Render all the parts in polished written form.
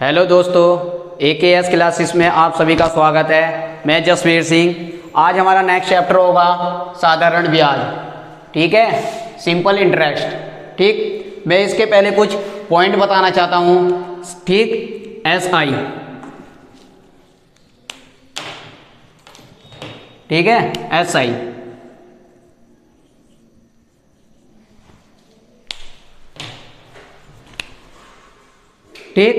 Hello दोस्तों, AKS classes में आप सभी का स्वागत है। मैं जसवीर सिंह। आज हमारा नेक्स्ट चैप्टर होगा साधारण ब्याज। ठीक है, सिंपल इंटरेस्ट। ठीक, मैं इसके पहले कुछ पॉइंट बताना चाहता हूँ। ठीक, SI, ठीक है, SI ठीक,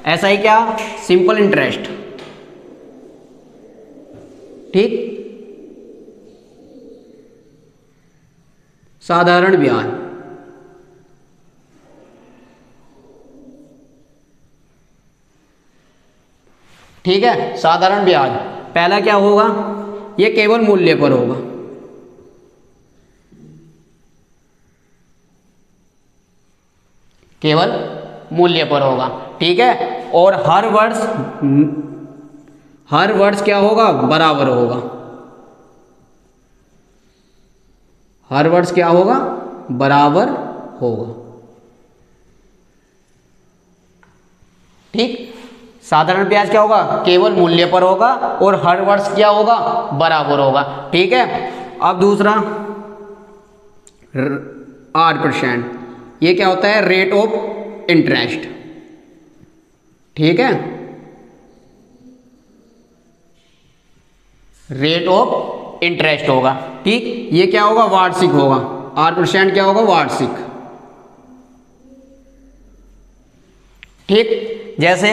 SI क्या? Simple interest. ठीक, साधारण ब्याज। ठीक है, साधारण ब्याज पहला क्या होगा? ये केवल मूल्य पर होगा। केवल मूल्य पर होगा। ठीक है, और हर वर्ष क्या होगा? बराबर होगा। हर वर्ष क्या होगा? बराबर होगा। ठीक, साधारण ब्याज क्या होगा? केवल मूल्य पर होगा और हर वर्ष क्या होगा? बराबर होगा। ठीक है, अब दूसरा R%। ये क्या होता है? Rate of interest. ठीक है, रेट ऑफ इंटरेस्ट होगा। ठीक, ये क्या होगा? वार्षिक होगा। R% क्या होगा? वार्षिक। ठीक, जैसे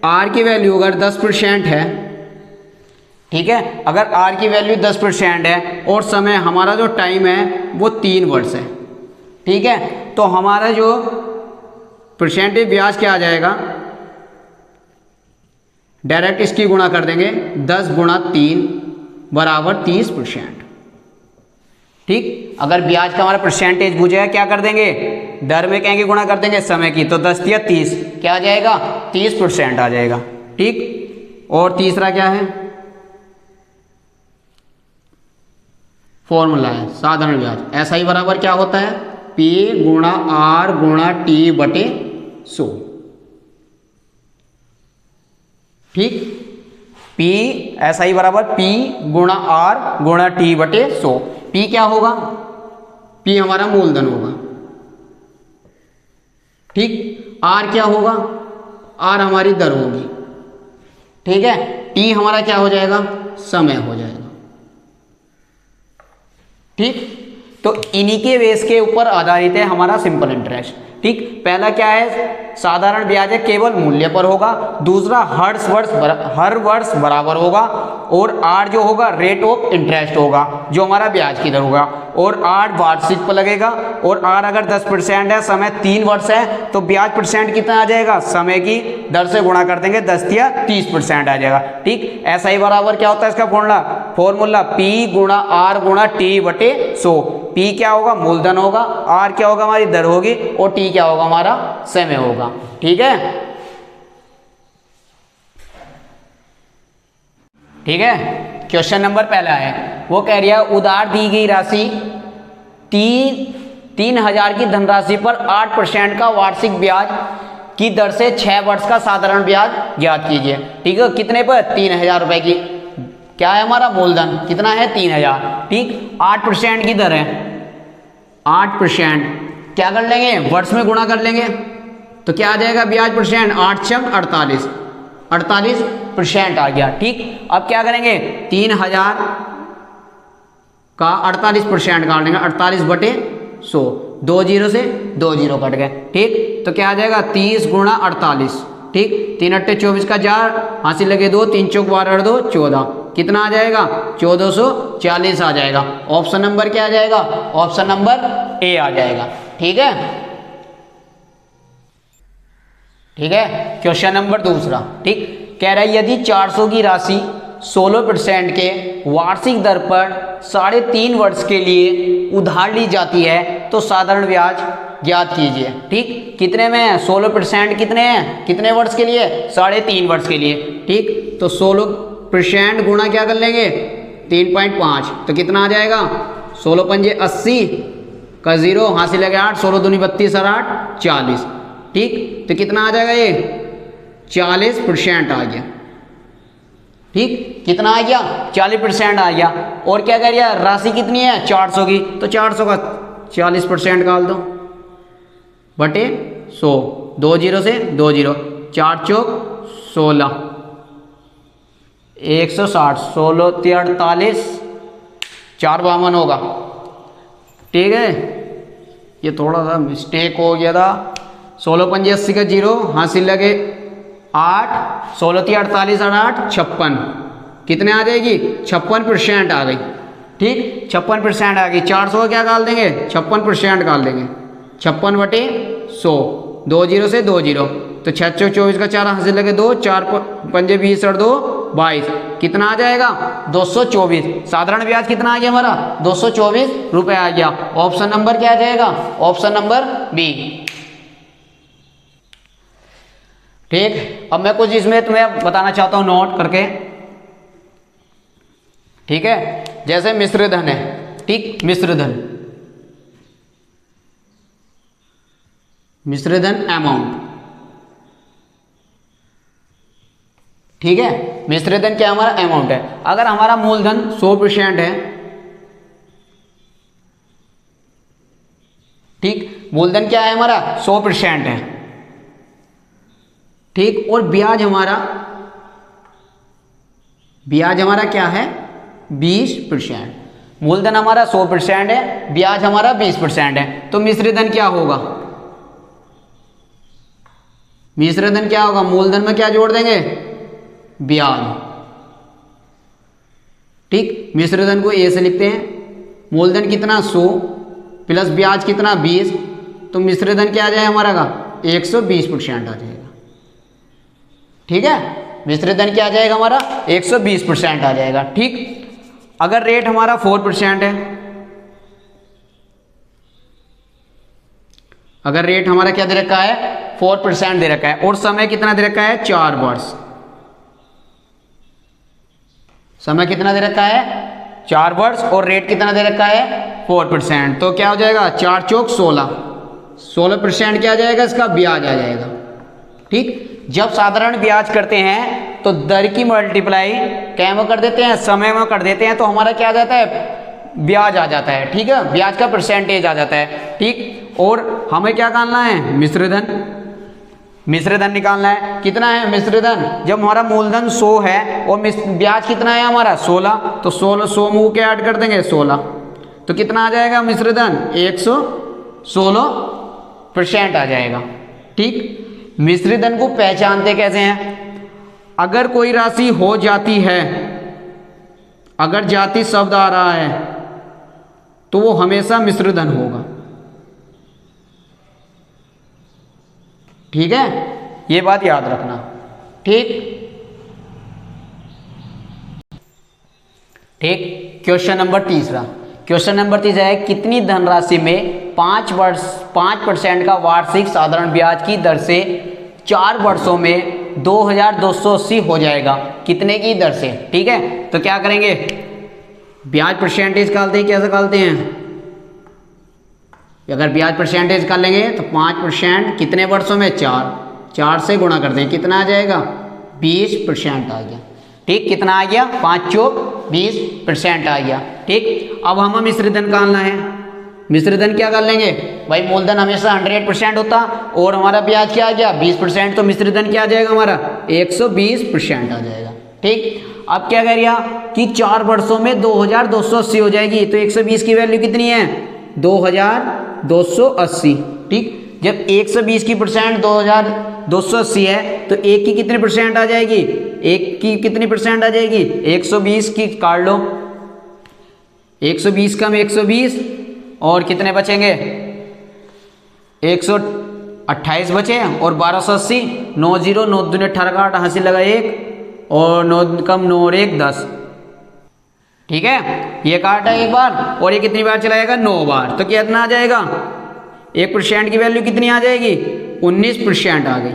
R की वैल्यू अगर 10% है, ठीक है, अगर R की वैल्यू 10% है और समय हमारा जो टाइम है वो 3 वर्ष है। ठीक है, तो हमारा जो परसेंटेज ब्याज क्या आ जाएगा? डायरेक्ट इसकी गुणा कर देंगे। 10 गुणा 3 बराबर 30%। ठीक, अगर ब्याज का हमारा परसेंटेज पूछेगा क्या कर देंगे? दर में कहेंगे गुणा कर देंगे समय की, तो 10 या 30 क्या आ जाएगा? 30% आ जाएगा। ठीक, और तीसरा क्या है? फॉर्मूला है साधारण ब्याज। SI बराबर क्या होता है? P गुणा R गुणा T बटे 100। ठीक, SI बराबर P गुणा R गुणा T बटे 100। P क्या होगा? P हमारा मूलधन होगा। ठीक, R क्या होगा? R हमारी दर होगी। ठीक है, T हमारा क्या हो जाएगा? समय हो जाएगा। ठीक, तो इन्हीं के बेस के ऊपर आधारित है हमारा सिंपल इंटरेस्ट। ठीक, पहला क्या है? साधारण ब्याज है, केवल मूल्य पर होगा। दूसरा हर वर्ष बराबर होगा। और R जो होगा रेट ऑफ इंटरेस्ट होगा, जो हमारा ब्याज की दर होगा। और R वार्षिक पर लगेगा। और R अगर 10% है, समय 3 वर्ष है, तो ब्याज परसेंट कितना आ जाएगा? समय की दर से गुणा कर देंगे, 10 या 30% आ जाएगा। ठीक, SI बराबर क्या होता है? इसका फॉर्मूला P गुणा R गुणा T बटे 100। P क्या होगा? मूलधन होगा। R क्या होगा? हमारी दर होगी। और T क्या होगा? हमारा समय होगा। ठीक है, ठीक है। क्वेश्चन नंबर पहला है, वो कह रही है उधार दी गई राशि 3,000 की धनराशि पर 8% का वार्षिक ब्याज की दर से 6 वर्ष का साधारण ब्याज ज्ञात कीजिए। ठीक है, कितने पर? 3,000 रुपए की। क्या है हमारा? मूलधन कितना है? 3,000। ठीक, 8% की दर है। 8% क्या कर लेंगे? वर्ष में गुणा कर लेंगे, तो क्या आ जाएगा ब्याज परसेंट? 8×48, 48% आ गया। ठीक, अब क्या करेंगे? 3,000 का 48% काट लेंगे। 48 बटे 100, 2 जीरो से 2 जीरो कट गए। ठीक, तो क्या आ जाएगा? 30 गुणा 48। ठीक, 3 अट्टे 24 का 4, हासिल लगे 2, 3 चौक 12 2 14। कितना आ जाएगा? 1440 आ जाएगा। ऑप्शन नंबर क्या आ जाएगा? ऑप्शन नंबर A आ जाएगा। ठीक है, ठीक है। क्वेश्चन नंबर दूसरा। ठीक, कह रहा है यदि 400 की राशि 16% के वार्षिक दर पर 3.5 वर्ष के लिए उधार ली जाती है तो साधारण ब्याज ज्ञात कीजिए। ठीक, कितने में है? 16% कितने हैं? कितने वर्ष के लिए? 3.5 वर्ष के लिए। ठीक, तो 16% गुणा क्या कर लेंगे? 3.5, तो कितना आ जाएगा? 16 पंजे 80 का 0, हासिल लगे 8, 16 दूनी 32 और 8 40। ठीक, तो कितना आ जाएगा ये 40% आ गया। ठीक, कितना आ गया 40% आ गया। और क्या कर दिया, राशि कितनी है 400 की, तो 400 का 40% निकाल दो बटे 100, 2 जीरो से 2 जीरो, 4 चौक 16, 160, 16 48, 452 होगा। ठीक है, ये थोड़ा सा मिस्टेक हो गया था। 16 पंजे 80 का जीरो, हासिल लगे 8, 16 48 और 8 56, कितने आ जाएगी 56% आ गई। ठीक, 56% आ गई। 400 का क्या डाल देंगे 56% डाल देंगे, 56 बटे 100, 2 जीरो से 2 जीरो, तो 6 24 का 4 हासिल लगे 2, 4 पंजे 20 और 2 22, कितना आ जाएगा 224। साधारण ब्याज कितना आ गया हमारा 224 रुपये आ गया। ऑप्शन नंबर क्या आ जाएगा, ऑप्शन नंबर बी। ठीक, अब मैं कुछ इसमें तुम्हें बताना चाहता हूं नोट करके। ठीक है, जैसे मिश्र धन है। ठीक, मिश्र धन, मिश्र धन अमाउंट। ठीक है, मिश्र धन क्या हमारा अमाउंट है। अगर हमारा मूलधन 100% है, ठीक, मूलधन क्या है हमारा 100% है। ठीक, और ब्याज हमारा क्या है 20%। मूलधन हमारा 100% है, ब्याज हमारा 20% है, तो मिश्र धन क्या होगा, मिश्र धन क्या होगा, मूलधन में क्या जोड़ देंगे ब्याज। ठीक, मिश्र धन को ए से लिखते हैं, मूलधन कितना 100 प्लस ब्याज कितना 20, तो मिश्र धन क्या आ जाएगा हमारा का 120% आ जाएगा। ठीक है, मिश्र धन क्या आ जाएगा हमारा 120% आ जाएगा। ठीक, अगर रेट हमारा 4% है, अगर रेट हमारा क्या दे रखा है 4% दे रखा है, और समय कितना दे रखा है 4 वर्ष, समय कितना दे रखा है 4 वर्ष, और रेट कितना दे रखा है 4%, तो क्या हो जाएगा 4 चौक 16, 16% क्या आ जाएगा इसका ब्याज आ जाएगा। ठीक, जब साधारण ब्याज करते हैं तो दर की मल्टीप्लाई क्या में कर देते हैं, समय में कर देते हैं, तो हमारा क्या आ जाता है ब्याज आ जाता है। ठीक है, ब्याज का परसेंटेज आ जाता है। ठीक, और हमें क्या निकालना है मिश्र धन, मिश्र धन निकालना है। कितना है मिश्र धन, जब हमारा मूलधन 100 है और ब्याज कितना है हमारा 16, तो 16 100 में क्या ऐड कर देंगे 16, तो कितना आ जाएगा मिश्र धन 116% आ जाएगा। ठीक, मिश्र धन को पहचानते कैसे हैं, अगर कोई राशि हो जाती है, अगर जाति शब्द आ रहा है तो वो हमेशा मिश्र धन होगा। ठीक है, ये बात याद रखना। ठीक, ठीक, क्वेश्चन नंबर तीसरा, क्वेश्चन नंबर तीसरा है कितनी धनराशि में 5% का वार्षिक साधारण ब्याज की दर से 4 वर्षों में 2280 हो जाएगा, कितने की दर से। ठीक है, तो क्या करेंगे ब्याज परसेंटेज निकालते हैं, कैसे निकालते हैं, अगर ब्याज परसेंटेज कर लेंगे तो 5% कितने वर्षों में 4 से गुणा कर दें, कितना आ जाएगा 20% आ गया। ठीक, कितना आ गया 5 चौक 20% आ गया। ठीक, अब हमें मिश्र धन निकालना है। मिश्र धन क्या कर लेंगे भाई, मूलधन हमेशा 100% होता और हमारा ब्याज क्या आ गया 20%, तो मिश्र धन क्या आ जाएगा हमारा 120% आ जाएगा। ठीक, अब क्या कर दिया कि 4 वर्षों में 2280 हो जाएगी, तो 120 की वैल्यू कितनी है 2280। ठीक, जब 120 की परसेंट 2280 है तो एक की कितनी परसेंट आ जाएगी, एक की कितनी परसेंट आ जाएगी 120 की काट लो, 120 कम 120 और कितने बचेंगे 128 बचे, और 1280, 9 0 9 दूनी 18 का 8 हासिल लगा 1, और 9 कम 9 और 1 10। ठीक है, ये काटा एक बार और ये कितनी बार चलाएगा 9 बार, तो कितना आ जाएगा 1% की वैल्यू कितनी आ जाएगी 19% आ गई।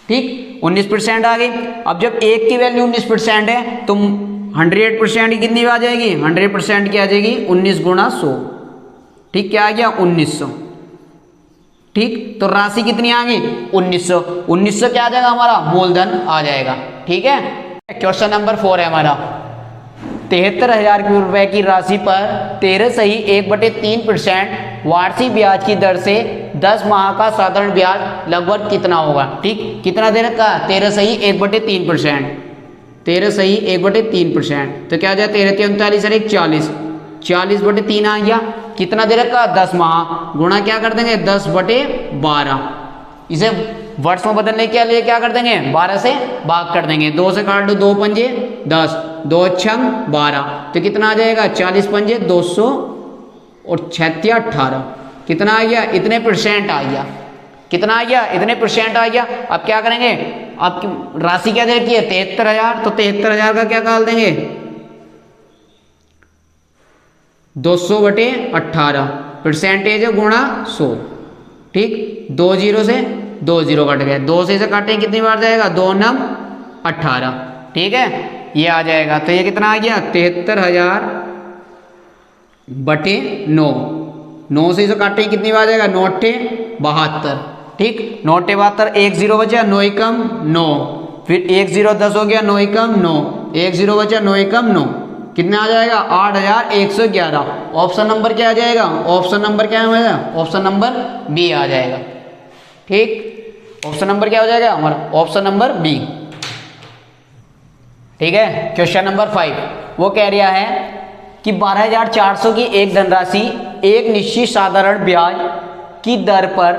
ठीक, 19% आ गई। अब जब एक की वैल्यू 19% है तो 100% की कितनी आ जाएगी, 100% की आ जाएगी 19 गुणा 100। ठीक, क्या आ गया 1900। ठीक, तो राशि कितनी आ गई 1900। 1900 क्या आ जाएगा हमारा मूलधन आ जाएगा। ठीक है, क्वेश्चन नंबर 4 है हमारा, 73,000 रुपए की राशि पर 13.1/3% वार्षिक ब्याज की दर से 10 माह का साधारण ब्याज लगभग कितना होगा। ठीक, कितना दे रखा है 13.1/3%। 13.1/3% तो क्या हो जाए 13 और 1 40, 40/3 आ गया। कितना दे रखा 10 माह गुणा क्या कर देंगे 10/12। इसे वर्ष में बदलने के लिए क्या कर देंगे 12 से भाग कर देंगे। 2 से काट दो, 2 पंजे 10, 2 छम 12, तो कितना आ जाएगा 40 पंजे 200 और 36 18, कितना आ गया इतने परसेंट आ गया। कितना आ गया इतने परसेंट आ गया। अब क्या करेंगे, आपकी राशि क्या दे रखी है 73,000, तो 73,000 का क्या डाल देंगे 200/18, परसेंटेज गुणा 100। ठीक, 2 0 से 2 0 कट गए, 2 से इसे काटेंगे कितनी बार जाएगा 2 9 18। ठीक है, ये आ जाएगा, तो ये कितना आ गया 73,000/9। 9 से इसे काटेंगे कितनी बार जाएगा 9 8 72। ठीक, 9 8 72, 1 0 बचा 9 एकम 9, फिर 1 0 10 हो गया 9 एकम 9, 1 0 बचा 9 एकम 9, कितना आ जाएगा 8,111। ऑप्शन नंबर क्या आ जाएगा, ऑप्शन नंबर क्या है, ऑप्शन नंबर बी आ जाएगा। ठीक, ऑप्शन नंबर क्या हो जाएगा हमारा ऑप्शन नंबर बी। ठीक है, क्वेश्चन नंबर 5 वो कह रहा है कि 12,400 की एक धनराशि एक निश्चित साधारण ब्याज की दर पर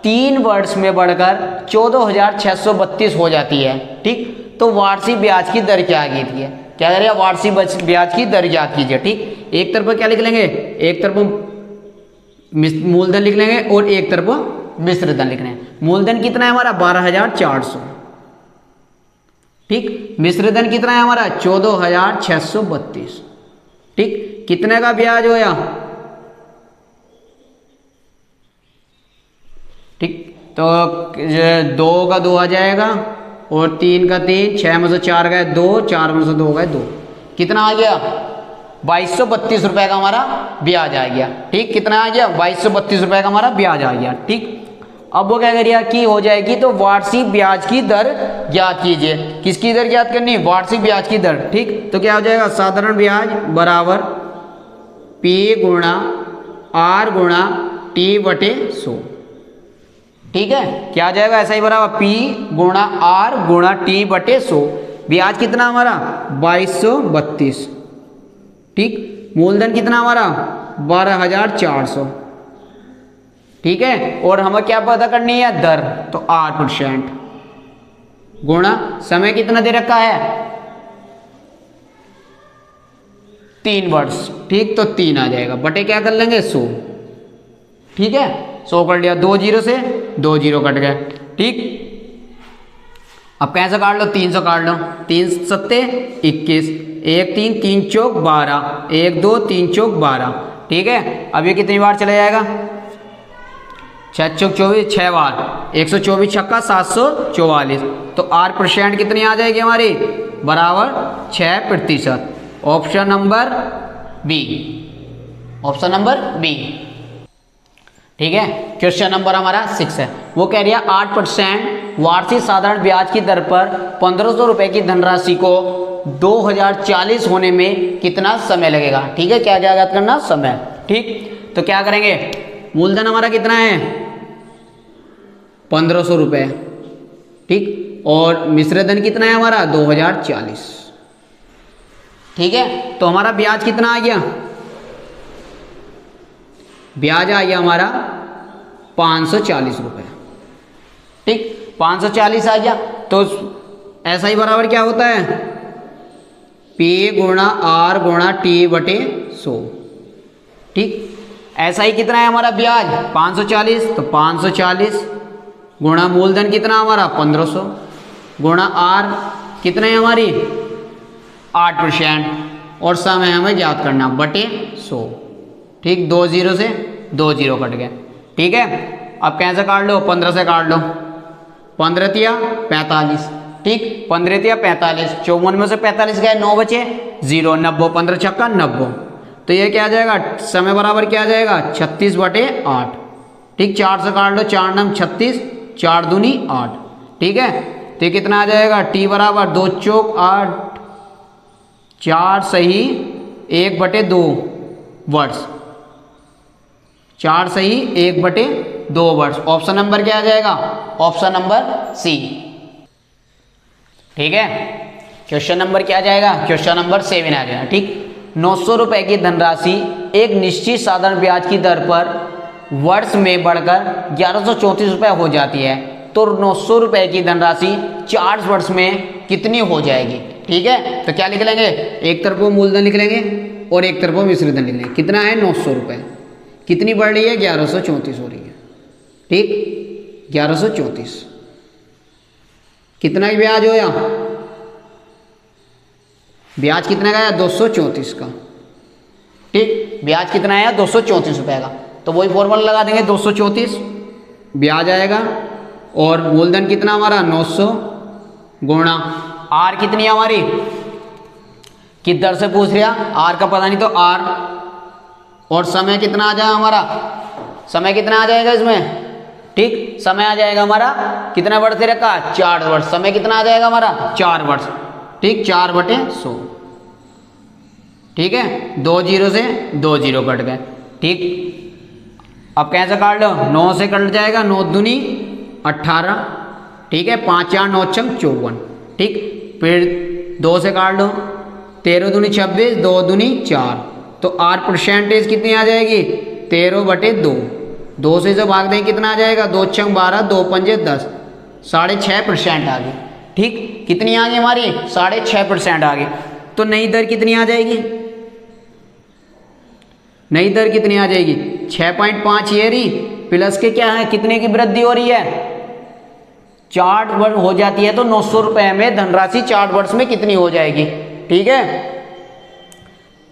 3 वर्ष में बढ़कर 14,632 हो जाती है। ठीक, तो वार्षिक ब्याज की दर क्या दी है, क्या करेगा वार्षिक ब्याज की दर ज्ञात कीजिए। ठीक, एक तरफ क्या लिख लेंगे, एक तरफ मूलधन लिख लेंगे और एक तरफ मिश्र धन लिख लेंगे। मूलधन कितना है हमारा 12,400। ठीक, मिश्र धन कितना है हमारा 14,632। ठीक, कितने का ब्याज होया। ठीक, तो 2 का 2 आ जाएगा और 3 का 3, 6 में से 4 गए 2, 4 में से 2 गए 2, कितना आ गया 2232 रुपए का हमारा ब्याज आ गया। ठीक, कितना आ गया 2232 रुपए का हमारा ब्याज आ गया। ठीक, अब वो क्या करिए कि हो जाएगी तो वार्षिक ब्याज की दर ज्ञात कीजिए। किसकी दर ज्ञात करनी, वार्षिक ब्याज की दर। ठीक, तो क्या हो जाएगा साधारण ब्याज बराबर P गुणा R गुणा T/100। ठीक है, क्या आ जाएगा ऐसा ही बराबर P गुणा R गुणा T/100। ब्याज कितना हमारा 2232। ठीक, मूलधन कितना हमारा 12,400। ठीक है, और हमें क्या पता करनी है दर, तो 8% गुणा समय कितना दे रखा है 3 वर्ष। ठीक, तो 3 आ जाएगा बटे क्या कर लेंगे 100। ठीक है, 100 कर लिया, 2 0 से 2 0 कट गए। ठीक, अब कैसे काट लो 300 काट लो, 3 7 21, 1 3 3 चौक 12, 1 2 3 चौक 12। ठीक है, अब ये कितनी बार चला जाएगा 6 चौक 24, 6 बार 124 छक्का 744, तो 8% कितनी आ जाएगी हमारी बराबर 6%। Option number B, option number B. ठीक है, क्वेश्चन नंबर हमारा 6 है, वो कह रही है 8% वार्षिक साधारण ब्याज की दर पर 1500 रुपए की धनराशि को 2040 होने में कितना समय लगेगा। ठीक है, क्या ज्ञात करना समय। ठीक, तो क्या करेंगे, मूलधन हमारा कितना है 1500 रुपए। ठीक, और मिश्रधन कितना है हमारा 2040। ठीक है, तो हमारा ब्याज कितना आ गया, ब्याज आ गया हमारा 540 रुपए। ठीक, 540 आ गया, तो ऐसा ही बराबर क्या होता है P गुणा R गुणा T/100। ठीक, ऐसा ही कितना है हमारा ब्याज 540, तो 540 गुणा मूलधन कितना हमारा 1500 गुणा R कितने है हमारी 8%, और समय हमें ज्ञात करना बटे 100। ठीक, 2 0 से 2 0 कट गए। ठीक है, अब कैसे काट लो 15 से काट लो, 15 तिया 45। ठीक, 15 तिया 45, 54 में से 45 गए 9 बचे 0, 90, 15 छक्का 90, तो ये क्या आ जाएगा समय बराबर क्या आ जाएगा 36/8। ठीक, 4 से काट लो, 4 नम 36, 4 दूनी 8, ठीक है। तो कितना आ जाएगा, टी बराबर 2 चौक 8, 4 सही 1/2 वर्ष, 4 सही 1/2 वर्ष। ऑप्शन नंबर क्या आ जाएगा, ऑप्शन नंबर सी, ठीक है। क्वेश्चन नंबर क्या आ जाएगा, क्वेश्चन नंबर 7 आ जाएगा, ठीक। 900 रुपए की धनराशि एक निश्चित साधारण ब्याज की दर पर वर्ष में बढ़कर 1134 रुपए हो जाती है, तो 900 रुपए की धनराशि 4 वर्ष में कितनी हो जाएगी, ठीक है। तो क्या लिख लेंगे, एक तरफ वो मूलधन लिख लेंगे और एक तरफ वो मिश्र धन लिख लेंगे। कितना है 900 रुपए, कितनी बढ़ रही है 1134 हो रही है, ठीक, 1134। कितना ब्याज होया, ब्याज कितना का है 234 का, ठीक, ब्याज कितना आया 234 रुपए का। तो वही फॉर्मूला लगा देंगे, 234 ब्याज आएगा और मूलधन कितना हमारा 900 गुणा आर कितनी है हमारी, किस दर से पूछ रहा, आर का पता नहीं तो आर, और समय कितना आ जाएगा हमारा, समय कितना आ जाएगा इसमें, ठीक, समय आ जाएगा हमारा कितना वर्ष दे रखा 4 वर्ष, समय कितना आ जाएगा हमारा 4 वर्ष, ठीक, 4/100, ठीक है। 2 जीरो से 2 जीरो कट गए, ठीक। अब कैसे काट लो, 9 से कट जाएगा, 9 दूनी 18, ठीक है, 5 4 9 6 54, ठीक। फिर 2 से काट लो, 13 दूनी 26, 2 दूनी 4, तो आर परसेंटेज कितनी आ जाएगी 13/2, 2 से जो भाग दें कितना आ जाएगा, 2 6 12, 2 5 10, 6.5% आ गई, ठीक। कितनी आ गई हमारी 6.5% आ गई। तो नई दर कितनी आ जाएगी, नई दर कितनी आ जाएगी 6.5 ये रही, प्लस के क्या है कितने की वृद्धि हो रही है 4 वर्ष हो जाती है, तो 900 रुपए में धनराशि 4 वर्ष में कितनी हो जाएगी, ठीक है।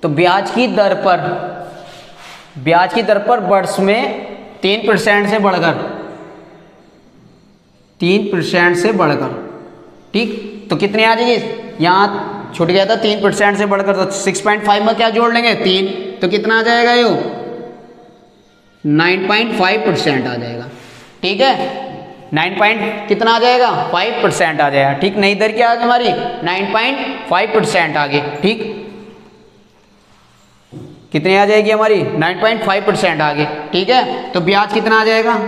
तो ब्याज की दर पर वर्ष में 3% से बढ़कर 3% से बढ़कर, ठीक, तो कितनी आ जाएगी, यहाँ छूट गया था 3% से बढ़कर, तो 6.5 में क्या जोड़ लेंगे 3, तो कितना आ जाएगा यो 9.5% आ जाएगा, ठीक है। 9 कितना आ जाएगा 5% आ जाएगा, ठीक। नई दर क्या आ गई हमारी 9.5% आ गई, ठीक। कितनी आ जाएगी हमारी 9.5% आ गई, ठीक है। तो ब्याज कितना आ जाएगा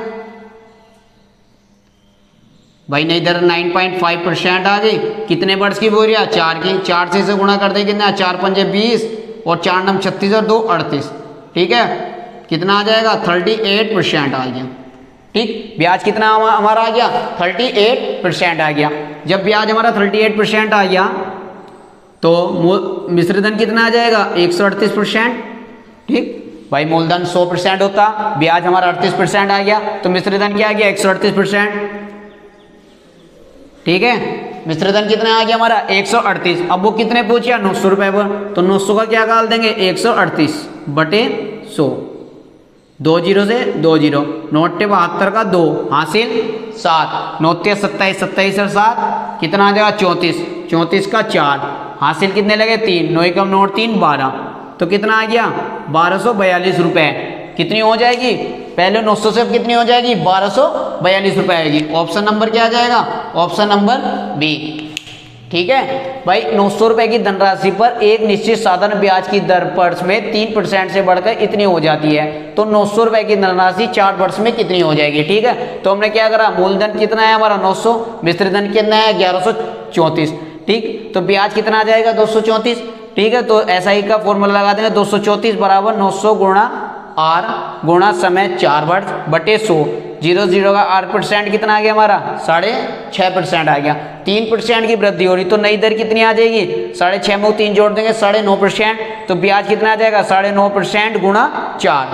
भाई, नई दर 9.5% आ गई, कितने वर्ष की बोल रही है 4 की, 4 से गुणा कर दें कितना 4 5 20 और 4 9 36 और 2 38, ठीक है। कितना आ जाएगा 38% आ गया, ठीक। ब्याज कितना हमारा आ गया 38% आ गया। जब ब्याज हमारा 38% आ गया तो मिश्रधन कितना आ जाएगा 138%, ठीक। भाई मूलधन 100% होता, ब्याज हमारा 38% आ गया, तो मिश्रधन क्या आ गया 138%, ठीक है। मिश्रधन कितना आ गया हमारा 138। अब वो कितने पूछा 900 रुपए पर, तो 900 का क्या डाल देंगे 138/100, 2 जीरो से 2 जीरो, 9 का 2 हासिल 7, 9 27, 27 और 7 कितना आ जाएगा 34, 34 का 4 हासिल कितने लगे 3, 9 कम 9 3 12, तो कितना आ गया 1242 रुपए। कितनी हो जाएगी, पहले 900 से कितनी हो जाएगी 1242 रुपए आएगी। ऑप्शन नंबर क्या आ जाएगा, ऑप्शन नंबर बी, ठीक है। भाई 900 रुपए की धनराशि पर एक निश्चित साधारण ब्याज की दर वर्ष में 3% से बढ़कर इतनी हो जाती है, तो 900 रुपए की धनराशि 4 वर्ष में कितनी हो जाएगी, ठीक है। तो हमने क्या करा, मूलधन कितना है हमारा 900, मिश्रधन कितना है 1134, ठीक। तो ब्याज कितना आ जाएगा 234, ठीक है। तो SI का फॉर्मूला लगा देंगे, 234 बराबर 900 गुणा आर गुणा समय 4 वर्ष बटे 100, 0 का R% कितना आ गया हमारा 6.5% आ गया। 3% की वृद्धि हो रही, तो नई दर कितनी आ जाएगी 6.5 में 3 जोड़ देंगे 9.5%, तो ब्याज कितना आ जाएगा 9.5% गुणा 4,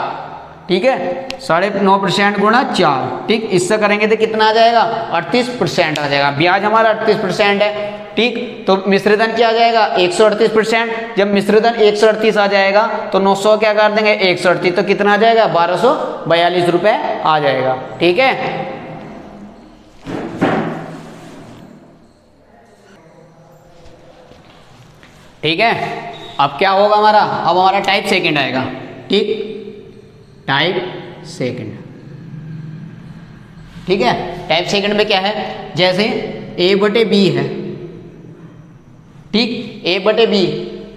ठीक है, 9.5% गुणा 4, ठीक। इससे करेंगे तो कितना आ जाएगा 38% आ जाएगा। ब्याज हमारा 38% है, ठीक। तो मिश्रधन क्या आ जाएगा 138%। जब मिश्रधन 138 आ जाएगा तो 900 क्या कर देंगे 138, तो कितना आ जाएगा 1242 रुपए आ जाएगा, ठीक है। ठीक है, अब क्या होगा हमारा, अब हमारा टाइप सेकंड आएगा, ठीक, टाइप सेकंड। ठीक है। टाइप सेकंड में क्या है, जैसे ए बटे बी है, ठीक, ए बटे बी,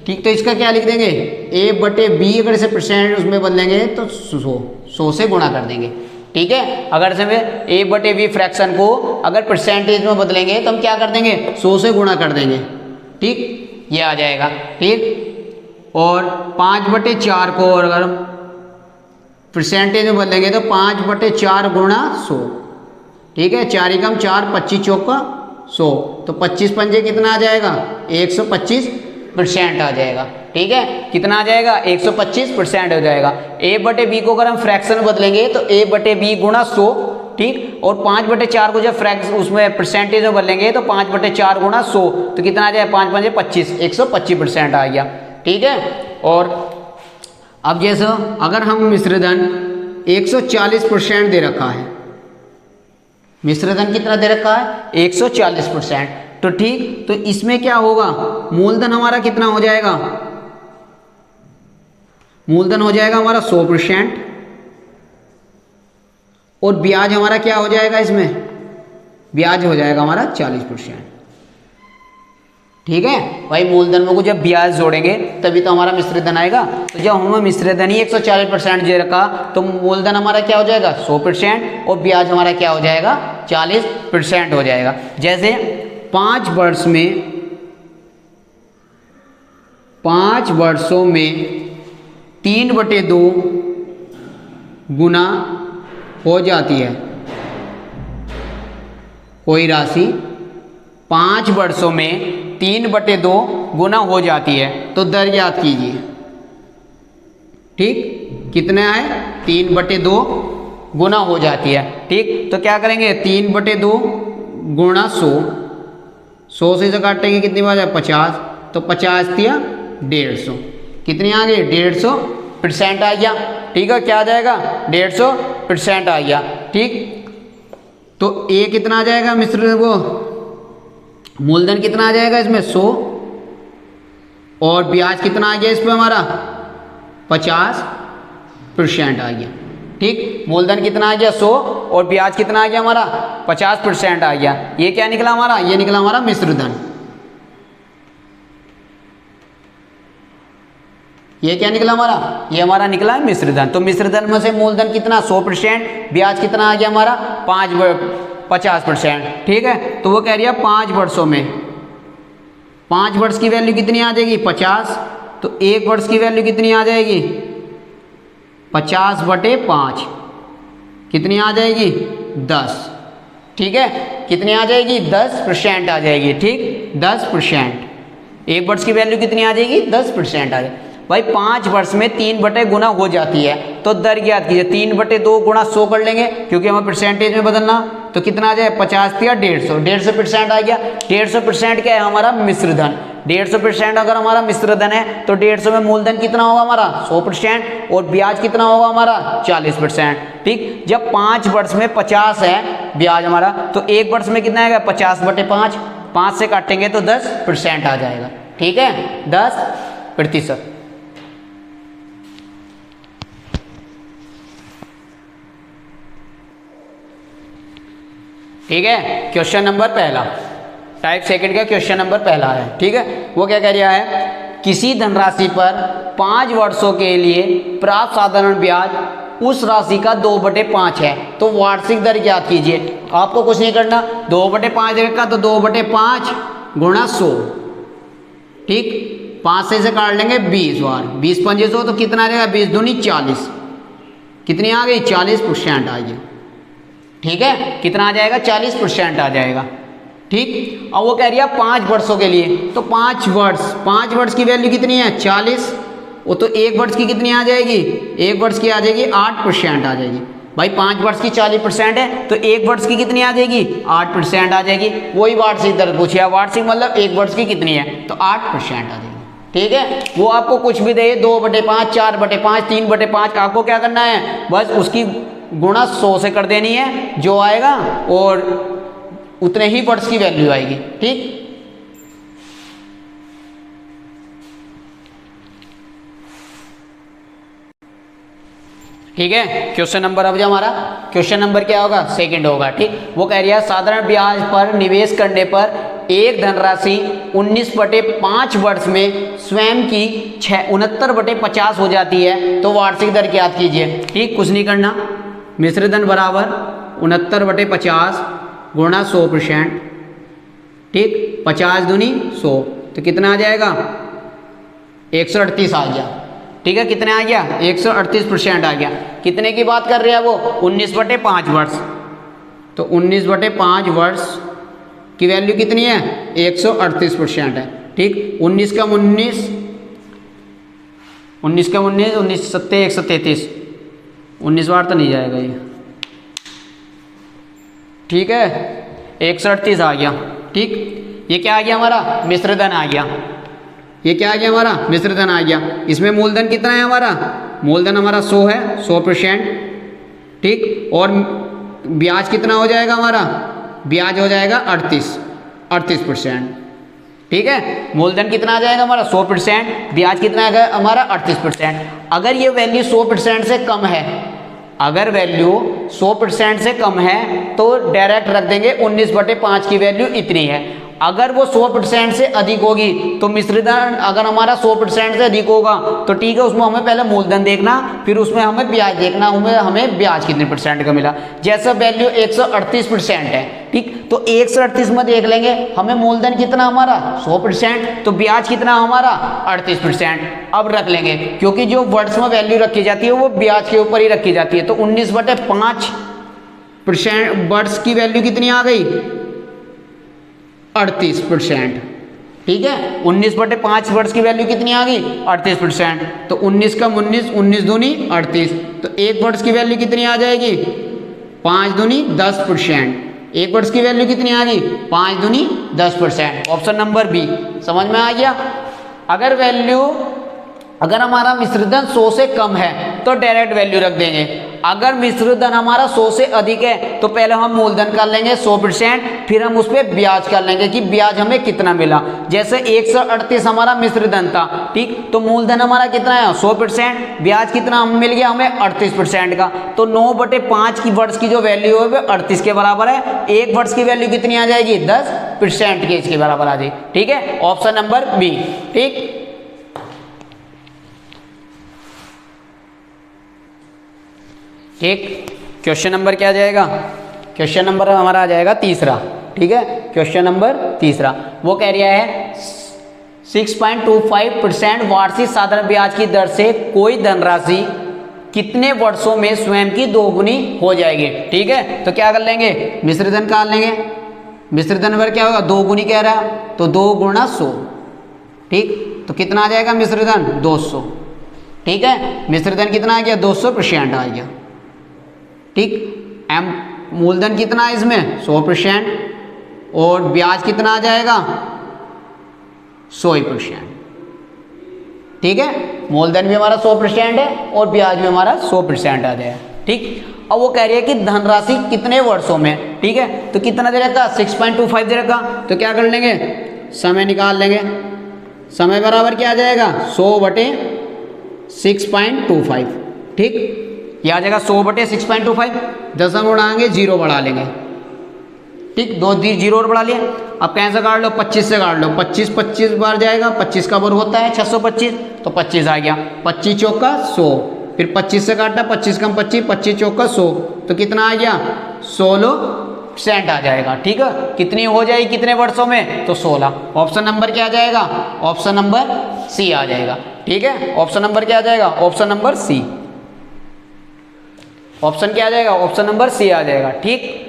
ठीक, तो इसका क्या लिख देंगे, ए बटे बी, अगर इसे परसेंट उसमें बदलेंगे तो 100 से गुणा कर देंगे, ठीक है। अगर से ए बटे बी फ्रैक्शन को अगर परसेंटेज में बदलेंगे तो हम क्या कर देंगे, 100 से गुणा कर देंगे, ठीक, ये आ जाएगा, ठीक। और 5/4 को और अगर हम परसेंटेज में बदलेंगे तो 5/4 गुणा 100, ठीक है, 4 एकम 4, 25 चौका 100, तो 25 पंजे कितना आ जाएगा, 125% आ जाएगा, ठीक है। कितना आ जाएगा, 125% हो जाएगा। ए बटे बी को अगर हम फ्रैक्शन में बदलेंगे तो ए बटे बी गुणा 100, ठीक, और 5/4 को जब फ्रैक्शन उसमें परसेंटेज में बदलेंगे तो 5/4 गुणा 100, तो कितना आ जाएगा, 5 पंजे 25, 125% आ गया, ठीक है। और अब जैसे अगर हम मिश्रधन 140% दे रखा है, मिश्रधन कितना दे रखा है, 140%, तो ठीक, तो इसमें क्या होगा, मूलधन हमारा कितना हो जाएगा, मूलधन हो जाएगा हमारा 100%, और ब्याज हमारा क्या हो जाएगा, इसमें ब्याज हो जाएगा हमारा 40%, ठीक है भाई। मूलधन में को जब ब्याज जोड़ेंगे तभी तो हमारा मिश्रधन आएगा, तो जब हमें मिश्रधन ही 140% दे रखा तो मूलधन हमारा क्या हो जाएगा, 100%, और ब्याज हमारा क्या हो जाएगा, 40% हो जाएगा। जैसे 5 वर्ष में, 5 वर्षों में 3/2 गुना हो जाती है कोई राशि, 5 वर्षों में 3/2 गुना हो जाती है, तो दर ज्ञात कीजिए, ठीक, कितना है, 3/2 गुना हो जाती है, ठीक, तो क्या करेंगे, 3/2 गुणा 100, 100 से काटेंगे कितनी बार है, 50, तो 50 दिया 150, कितनी आ गई, 150% आ गया, ठीक है, क्या आ जाएगा, 150% आ गया, ठीक। तो ए कितना आ जाएगा, मिश्र वो मूलधन कितना आ जाएगा इसमें, 100, और ब्याज कितना आ गया इस पर हमारा, 50% आ गया, ठीक। मूलधन कितना आ गया, 100, और ब्याज कितना आ गया हमारा, 50% आ गया। ये क्या निकला हमारा, ये निकला हमारा मिश्रधन, ये क्या निकला हमारा, ये हमारा निकला है मिश्रधन। तो मिश्रधन में से मूलधन कितना, 100%, ब्याज कितना आ गया हमारा, 50%, ठीक है। तो वो कह रही है 5 वर्षों में, 5 वर्ष की वैल्यू कितनी आ जाएगी, 50, तो 1 वर्ष की वैल्यू कितनी आ जाएगी, 50/5, कितनी आ जाएगी, 10, ठीक है, कितनी आ जाएगी, 10% आ जाएगी, ठीक, 10%, 1 वर्ष की वैल्यू कितनी आ जाएगी, 10% आ जाएगी। भाई 5 वर्ष में 3 गुना हो जाती है, तो दर ज्ञात कीजिए, 3/2 गुणा 100 कर लेंगे क्योंकि हमें परसेंटेज में बदलना, तो कितना आ जाए, 50 या 150, 150% आ गया। 150% क्या है हमारा, मिश्रधन, 150% अगर हमारा मिश्रधन है तो 150 में मूलधन कितना होगा हमारा, 100%, और ब्याज कितना होगा हमारा, 40%, ठीक। जब 5 वर्ष में 50 है ब्याज हमारा, तो 1 वर्ष में कितना आएगा, 50/5, 5 से काटेंगे तो 10% आ जाएगा, ठीक है, 10%। ठीक है, क्वेश्चन नंबर पहला, टाइप सेकंड का क्वेश्चन नंबर पहला है, ठीक है। वो क्या कह रहा है, किसी धनराशि पर 5 वर्षों के लिए प्राप्त साधारण ब्याज उस राशि का 2/5 है, तो वार्षिक दर ज्ञात कीजिए। आपको कुछ नहीं करना, 2/5 दे रखा तो 2/5 गुणा 100, ठीक, 5 से काट लेंगे 20 बार, 20 पंजे 100, तो कितना आ जाएगा, 20 दूनी 40, कितनी आ गई, 40% आ गई, ठीक है, कितना आ जाएगा, 40% आ जाएगा, ठीक। अब वो कह रही है 5 वर्षों के लिए, तो 5 वर्ष की वैल्यू कितनी है, 40, वो तो 1 वर्ष की कितनी आ जाएगी, 1 वर्ष की आ जाएगी 8% आ जाएगी। भाई 5 वर्ष की 40% है, तो 1 वर्ष की कितनी आ जाएगी, 8% आ जाएगी। वही वार्षिक दर पूछिए, वार्षिक मतलब 1 वर्ष की कितनी है, तो 8% आ जाएगी, ठीक है। वो आपको कुछ भी दे, 2/5, 4/5, 3/5, आपको क्या करना है, बस उसकी गुणा 100 से कर देनी है जो आएगा, और उतने ही वर्ष की वैल्यू आएगी, ठीक। ठीक है। क्वेश्चन नंबर अब जो हमारा क्वेश्चन नंबर क्या होगा, सेकंड होगा। ठीक, वो कह रही है साधारण ब्याज पर निवेश करने पर एक धनराशि 19/5 वर्ष में स्वयं की 69/50 हो जाती है, तो वार्षिक दर ज्ञात कीजिए। ठीक, कुछ नहीं करना, मिश्र धन बराबर 69/50 गुणा 100%। ठीक, 50 दूनी 100, तो कितना आ जाएगा 138 आ गया। ठीक है, कितने आ गया 138% आ गया। कितने की बात कर रहे हैं वो 19/5 वर्ष, तो 19/5 वर्ष की वैल्यू कितनी है 138% है। ठीक, 19 का 19 19 सत्ते 133, 19 बार तो नहीं जाएगा ये। ठीक है, 138 आ गया। ठीक, ये क्या आ गया हमारा मिश्र धन आ गया। ये क्या आ गया हमारा मिश्र धन आ गया। इसमें मूलधन कितना है हमारा, मूलधन हमारा 100 है, 100%। ठीक, और ब्याज कितना हो जाएगा हमारा, ब्याज हो जाएगा 38%। ठीक है, मूलधन कितना आ जाएगा हमारा 100%, ब्याज कितना आएगा हमारा 38%। अगर ये वैल्यू 100% से कम है, अगर वैल्यू 100% से कम है तो डायरेक्ट रख देंगे 19/5 की वैल्यू इतनी है। अगर वो 100% से अधिक होगी तो मिश्रधन अगर हमारा 100% से अधिक होगा तो ठीक है, उसमें हमें पहले मूलधन देखना, फिर उसमें हमें ब्याज देखना, हमें ब्याज कितने % का मिला। जैसा वैल्यू 138% है, ठीक, तो 138 में देख लेंगे हमें मूलधन कितना हमारा 100%, तो ब्याज कितना हमारा 38%। अब रख लेंगे, क्योंकि जो वर्ष में वैल्यू रखी जाती है वो ब्याज के ऊपर ही रखी जाती है, तो 19/5% वर्ष की वैल्यू कितनी आ गई 38%। ठीक है, 19/5 वर्ष की वैल्यू कितनी आ गई 38%, तो 19 का 19, 19 दूनी 38, तो एक वर्ष की वैल्यू कितनी आ जाएगी 5 दूनी 10%। एक वर्ष की वैल्यू कितनी आ गई 5 दूनी 10%। ऑप्शन नंबर बी समझ में आ गया। अगर हमारा मिश्रधन 100 से कम है तो डायरेक्ट वैल्यू रख देंगे। अगर मिश्रधन हमारा 100 से अधिक है तो पहले हम मूलधन कर लेंगे 100%, फिर हम उस पर ब्याज कर लेंगे कि ब्याज हमें कितना मिला। जैसे 138 हमारा मिश्रधन था, ठीक, तो मूलधन हमारा कितना है 100%, ब्याज कितना हमें मिल गया हमें 38% का, तो 9/5 की वर्ष की जो वैल्यू है वो 38 के बराबर है। एक वर्ष की वैल्यू कितनी आ जाएगी 10% के इसके बराबर आ जाएगी। ठीक है, ऑप्शन नंबर बी। ठीक, ठीक, क्वेश्चन नंबर क्या आ जाएगा, क्वेश्चन नंबर हमारा आ जाएगा तीसरा। ठीक है, क्वेश्चन नंबर तीसरा वो कह रहा है 6.25% वार्षिक साधारण ब्याज की दर से कोई धनराशि कितने वर्षों में स्वयं की दोगुनी हो जाएगी। ठीक है, तो क्या कर लेंगे मिश्रधन निकाल लेंगे। मिश्रधन पर क्या होगा 2 गुनी कह रहा है, तो 2 गुणा 100। ठीक, तो कितना आ जाएगा मिश्रधन 200। ठीक है, मिश्रधन कितना आ गया 200% आ गया। ठीक, मूलधन कितना है इसमें 100% और ब्याज कितना आ जाएगा 100%। ठीक है, मूलधन भी हमारा 100% है और ब्याज भी हमारा 100% आ जाएगा। ठीक, अब वो कह रही है कि धनराशि कितने वर्षों में। ठीक है, तो कितना दे रखा 6.25 दे रखा, तो क्या कर लेंगे समय निकाल लेंगे। समय बराबर क्या आ जाएगा 100/6.25। ठीक, यह आ जाएगा 100/6.25, 10 हम उड़ाएंगे 0 बढ़ा लेंगे। ठीक, 2 0 और बढ़ा लिया। अब कहीं से काट लो 25 से काट लो, 25 बार जाएगा, 25 का वर्ग होता है 625, तो 25 आ गया। 25 चौका 100, फिर 25 से काटा 25 कम 25, 25 चौका 100, तो कितना आ गया 16% आ जाएगा। ठीक है, कितनी हो जाएगी कितने वर्षों में, तो 16। ऑप्शन नंबर क्या आ जाएगा, ऑप्शन नंबर सी आ जाएगा। ठीक है, ऑप्शन नंबर क्या आ जाएगा, ऑप्शन नंबर सी। ऑप्शन क्या आ जाएगा, ऑप्शन नंबर सी आ जाएगा। ठीक,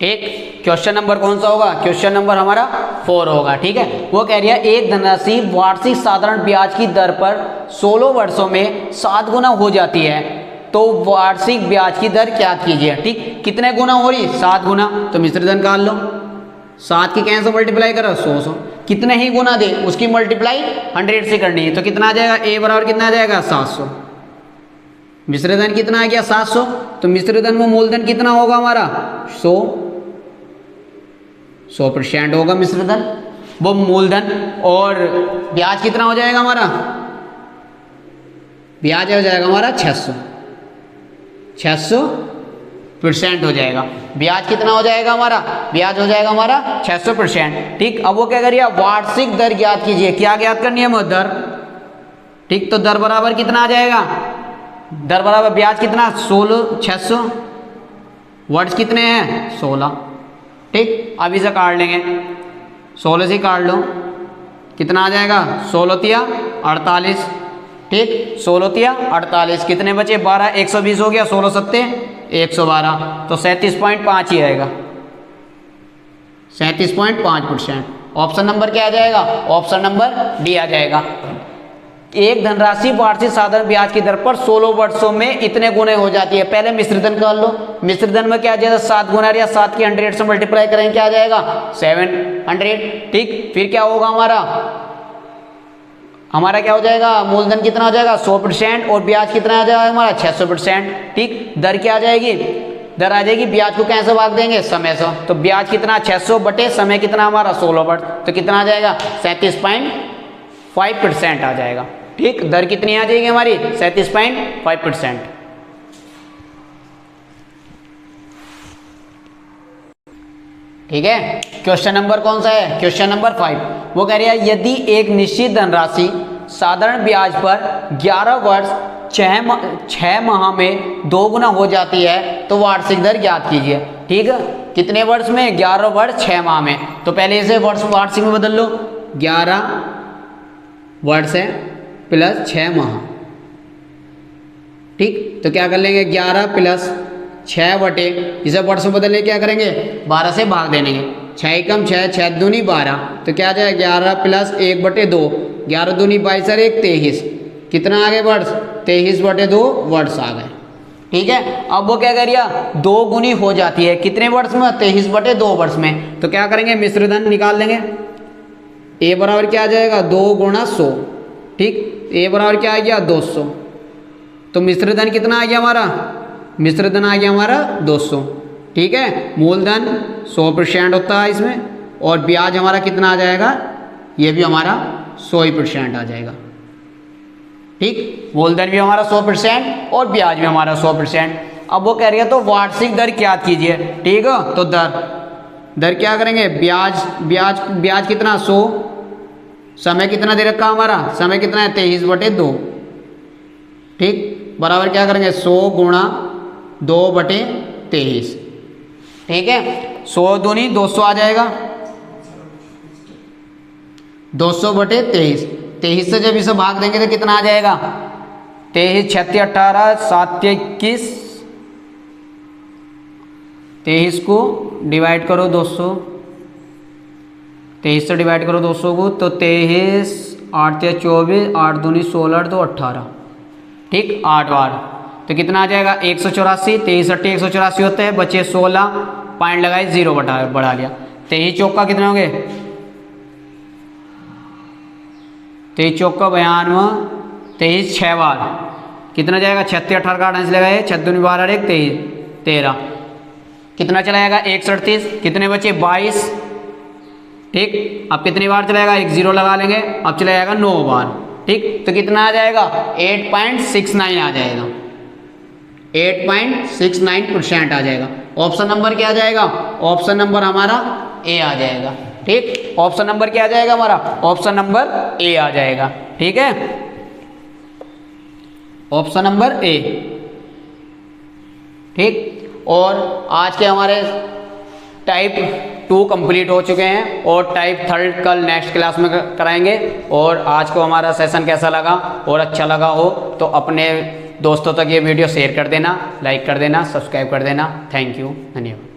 एक क्वेश्चन नंबर कौन सा होगा, क्वेश्चन नंबर हमारा 4 होगा। ठीक है, वो कह रही है एक धनराशि वार्षिक साधारण ब्याज की दर पर 16 वर्षों में 7 गुना हो जाती है, तो वार्षिक ब्याज की दर क्या कीजिए। ठीक, कितने गुना हो रही 7 गुना, तो मिश्रधन निकाल लो। 7 की कैसे मल्टीप्लाई करो 100, कितने ही गुना दे उसकी मल्टीप्लाई 100 से करनी है, तो कितना आ जाएगा ए बराबर कितना आ जाएगा 700। मिश्रधन कितना आ गया 700, तो मिश्रधन में मूलधन कितना होगा हमारा 100% होगा मिश्रधन। वो मूलधन और ब्याज कितना हो जाएगा हमारा, ब्याज हो जाएगा हमारा 600% हो जाएगा। ब्याज कितना हो जाएगा हमारा, ब्याज हो जाएगा हमारा 600%। ठीक, अब वो क्या करिए, वार्षिक दर ज्ञात कीजिए। क्या ज्ञात करनी है, दर। ठीक, तो दर बराबर कितना आ जाएगा, दर बराबर ब्याज कितना 600, वर्ष कितने हैं 16। ठीक, अब इसे काट लेंगे, 16 से काट लो, कितना आ जाएगा 16 तिया 48। ठीक, 16 तिया 48, कितने बचे 12, 120 हो गया, 16 सत्ते 112, तो 37.5 ही आएगा, 37.5%। ऑप्शन नंबर क्या आ जाएगा, ऑप्शन नंबर डी आ जाएगा। एक धनराशि वार्षिक साधारण ब्याज की दर पर 16 वर्षों में इतने गुने हो जाती है। पहले मिश्रधन कर लो, मिश्रधन में क्या आ जाएगा 7 गुना या 7 की 100 से मल्टीप्लाई करेंगे, क्या आ जाएगा 700। ठीक, फिर क्या होगा हमारा क्या हो जाएगा, मूलधन कितना हो जाएगा 100% और ब्याज कितना आ जाएगा हमारा 600%। ठीक, दर क्या आ जाएगी, दर आ जाएगी, ब्याज को कैसे भाग देंगे, समय से। तो ब्याज कितना 600 बटे समय कितना हमारा 16 वर्ष, तो कितना आ जाएगा 37.5% आ जाएगा। ठीक, दर कितनी आ जाएगी हमारी 37.5%। ठीक है, क्वेश्चन नंबर कौन सा है, क्वेश्चन नंबर 5। वो कह रही है यदि एक निश्चित धनराशि साधारण ब्याज पर 11 वर्ष 6 माह में 2 गुना हो जाती है तो वार्षिक दर ज्ञात कीजिए। ठीक है, कितने वर्ष में, 11 वर्ष 6 माह में। तो पहले इसे वर्ष वार्षिक में बदल लो, 11 वर्ष है प्लस 6 माह। ठीक, तो क्या कर लेंगे 11 प्लस 6 बटे, इसे वर्ष में बदलने क्या करेंगे 12 से भाग देंगे, 6 एकम 6, 6 दूनी 12, तो क्या आ जाएगा 11 प्लस 1 बटे 2, 11 दूनी 22 और 1 23, कितना आ गए वर्ष 23 बटे 2 वर्ष आ गए। ठीक है, अब वो क्या करिए 2 गुनी हो जाती है, कितने वर्ष में 23 बटे 2 वर्ष में। तो क्या करेंगे मिश्रधन निकाल लेंगे, ए बराबर क्या आ जाएगा 2 गुणा 100। ठीक, ए बराबर क्या आ गया 200, तो मिश्रधन कितना आ गया हमारा, मिश्रधन आ गया हमारा 200। ठीक है, मूलधन 100% होता है इसमें, और ब्याज हमारा कितना आ जाएगा, ये भी हमारा 100% आ जाएगा। ठीक, मूलधन भी हमारा 100% और ब्याज भी हमारा 100%। अब वो कह रही है तो वार्षिक दर क्या कीजिए। ठीक है, तो दर क्या करेंगे, ब्याज कितना 100, समय कितना दे रखा हमारा, समय कितना है 23 बटे 2। ठीक, बराबर क्या करेंगे 100 गुणा 2 बटे 23। ठीक है, 100 दूनी 200 आ जाएगा, 200 बटे 23, 23 से जब इसे भाग देंगे तो कितना आ जाएगा 23 36 18 7 21, 23 को डिवाइड करो 200, 23 से डिवाइड करो 200 को, तो 23 8 या 24, 8 दूनी 16 2 18। ठीक, 8 बार, तो कितना आ जाएगा 184, 23 8 184 होते हैं, बचे 16, पॉइंट लगाए 0 बढ़ा लिया। 23 चौका कितने होंगे, 23 चौका 92, 23 6 बार, कितना जाएगा 36 18 का 8 लगाए, 6 दूनी 12 1 23 13, कितना चलाएगा 138, कितने बचे 22। ठीक, अब कितनी बार चलाएगा, 1 0 लगा लेंगे, अब चला जाएगा 9 बार। ठीक, तो कितना आ जाएगा 8.69 आ जाएगा, 8.69% आ जाएगा। ऑप्शन नंबर क्या आ जाएगा, ऑप्शन नंबर हमारा ए आ जाएगा। ठीक, ऑप्शन नंबर क्या आ जाएगा हमारा, ऑप्शन नंबर ए आ जाएगा। ठीक है, ऑप्शन नंबर ए। ठीक, और आज के हमारे टाइप 2 कंप्लीट हो चुके हैं और टाइप 3 कल नेक्स्ट क्लास में कराएंगे। और आज को हमारा सेशन कैसा लगा और अच्छा लगा हो तो अपने दोस्तों तक ये वीडियो शेयर कर देना, लाइक कर देना, सब्सक्राइब कर देना। थैंक यू, धन्यवाद।